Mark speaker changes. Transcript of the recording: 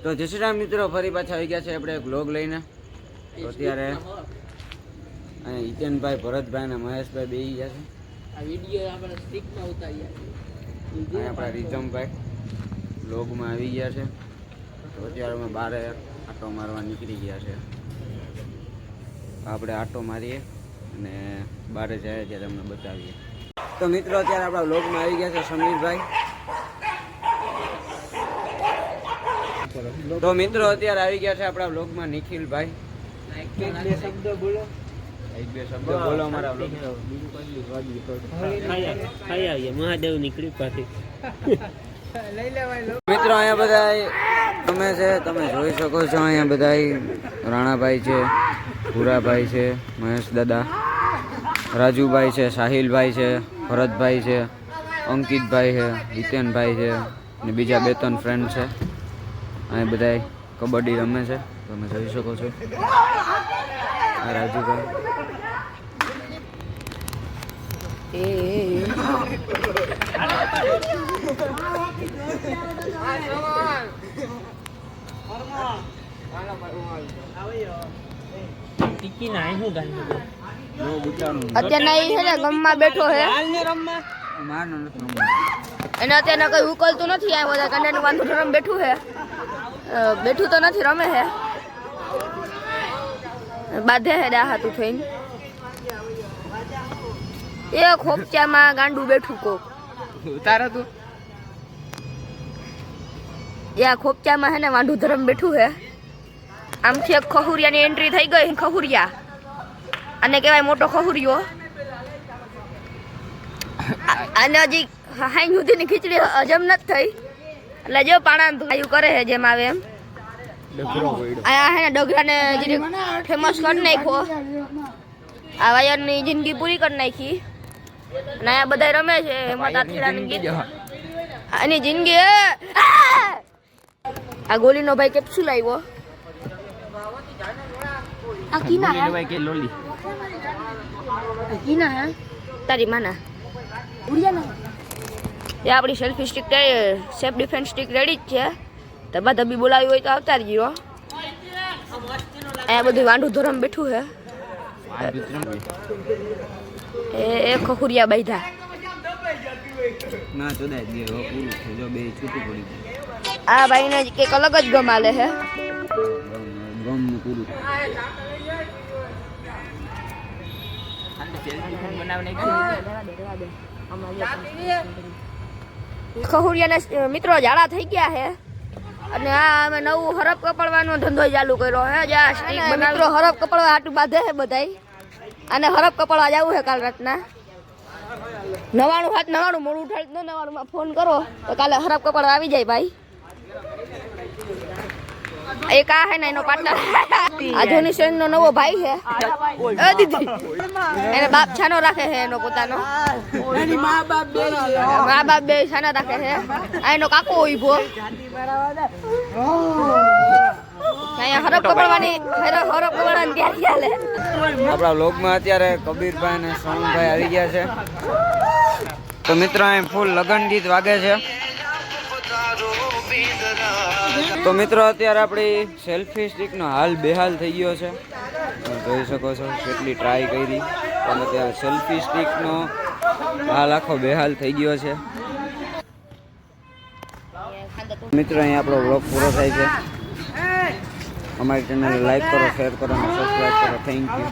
Speaker 1: તો જય શ્રી રામ મિત્રો, ફરી પાછા આવી ગયા છે આપણે એક વ્લોગ લઈને. તો અત્યારે અહીંયા હિતેનભાઈ, ભરતભાઈ અને મહેશભાઈ બેસી ગયા છે.
Speaker 2: આ વિડિયો આપણે સ્ટિકમાં ઉતાર્યા
Speaker 1: છે આપણા રીઝમભાઈ વ્લોગમાં આવી ગયા છે. તો અત્યારે અમે બારે આટો મારવા નીકળી ગયા છે. આપણે આટો મારીએ અને બારે જાય ત્યારે અમને બતાવીએ. તો મિત્રો અત્યારે આપણા વ્લોગમાં આવી ગયા છે સમીરભાઈ. તો મિત્રો અત્યારે આવી ગયા છે આપણા વ્લોગમાં નિખિલભાઈ. એક બે શબ્દ બોલો અમારા વ્લોગ.
Speaker 2: મહાદેવ ની કૃપાથી
Speaker 1: મિત્રો અહીંયા બધા તમે છે, તમે જોઈ શકો છો. અહીંયા બધા રાણાભાઈ છે, ભૂરાભાઈ છે, મહેશ દાદા, રાજુભાઈ છે, સાહિલભાઈ છે, ભરતભાઈ છે, અંકિતભાઈ છે, હિતેનભાઈ છે અને બીજા 2-3 ફ્રેન્ડ છે. અહીં બધા કબડ્ડી રમે છે, તમે જોઈ શકો છો. આ રાજુભાઈ
Speaker 3: અત્યારે ગમમાં બેઠો છે એને અત્યારે કઈ ઉકલતું નથી. આ બધા કન્યાનું વાંધો રમ બેઠું છે, બેઠું તો નથી, રમે છે, બાંધે છે ડા હાથું થઈને. એ ખોપચામાં ગાંડું બેઠું કોક
Speaker 1: ઉતારો તું.
Speaker 3: એ ખોપચામાં હે ને વાંઢું ધરમ બેઠું છે. આમથી એક ખહુરિયાની એન્ટ્રી થઈ ગઈ. ખહુરિયા આને કહેવાય મોટો ખહુરિયો. આને હજી હાઈ સુધીની ખીચડી હજમ નથી થઈ એટલે જો પાણા આયુ કરે છે જેમ આવે એમ. આ હે ને ડગરાને જરીક ફેમસ કરી નાખ્યો. આ વાયરની જિંદગી પૂરી કરી નાખી. અને આ બધા રમે છે એમાં તાથીડાની ગીત. આની જિંદગી આ ગોલીનો ભાઈ કેપ્સ્યુલ આવ્યો. આ કીના હે ભાઈ કે લોલી કીના હે તારી માના ઉડિયા ના. એ આપણી selfie stick self defence stick ready જ છે. ધબા ધબી બોલાવી હોય તો આવતા રહીજો. આ બધું વાંઢું ધોરમ બેઠું છે. એ ખખુરિયા બાંધા
Speaker 1: ના ચોદાય દે પૂરું છે. જો બે છૂટું પડી ગયું.
Speaker 3: આ ભાઈને કંઈક અલગ જ ગમ આલે છે.
Speaker 1: ગમનું પૂરું
Speaker 3: ખહુરિયાના મિત્રો ઝાડા થઈ ગયા છે અને આ અમે નવું હરફ કપડવાનો ધંધો ચાલુ કર્યો છે. જ્યાં સ્ટીક મિત્રો હરફ કપડવા હાટું બાંધે છે બધાય. અને હરફ કપડવા જવું છે કાલ રાતના 99 મોડું ઉઠાડી 99 માં ફોન કરો તો કાલે હરફ કપડવા આવી જાય ભાઈ. એક આ હે ને એનો પાર્ટનર આધુનિક સેન નો નવો ભાઈ છે. એ દીદી એને બાપ છાનો રાખે છે એનો પોતાનો. એની મા બાપ બે છાના રાખે છે. આ એનો કાકો ઉભો અહીંયા હરફ કપડવાની તૈયારી ચાલે.
Speaker 1: આપણા વ્લોગમાં અત્યારે કબીરભાઈ અને સોનભાઈ આવી ગયા છે. તો મિત્રો અહીં ફૂલ લગન ગીત વાગે છે. તો મિત્રો અત્યારે આપણી સેલ્ફી સ્ટિકનો હાલ બેહાલ થઈ ગયો છે. જોઈ શકો છો કેટલી ટ્રાય કરી પણ અત્યારે સેલ્ફી સ્ટિકનો હાલ આખો બેહાલ થઈ ગયો છે. મિત્રો અહીં આપણો વ્લોગ પૂરો થાય છે. અમારી ચેનલ લાઈક કરો, શેર કરો અને સબસ્ક્રાઈબ કરો. Thank you.